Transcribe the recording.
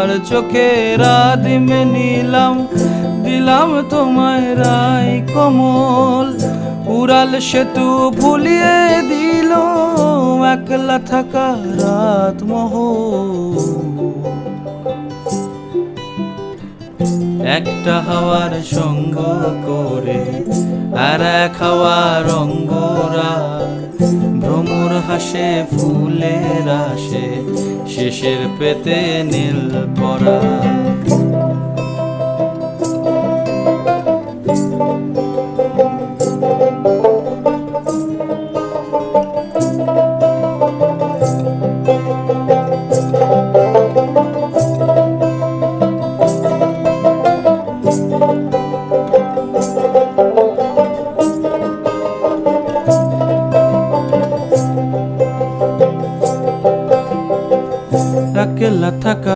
হাওয়ার চোখে রাধিমে নিলাম, দিলাম তোমায় রাই কমল। উড়াল সেতু ভুলিয়ে দিল একলা থাকা রাত মহল। একটা হাওয়ার সঙ্গ করে আর এক হাওয়ার অঙ্গরা, ভ্রমর হাসে ফুলের আসে শেষের পেতে নীল পরা।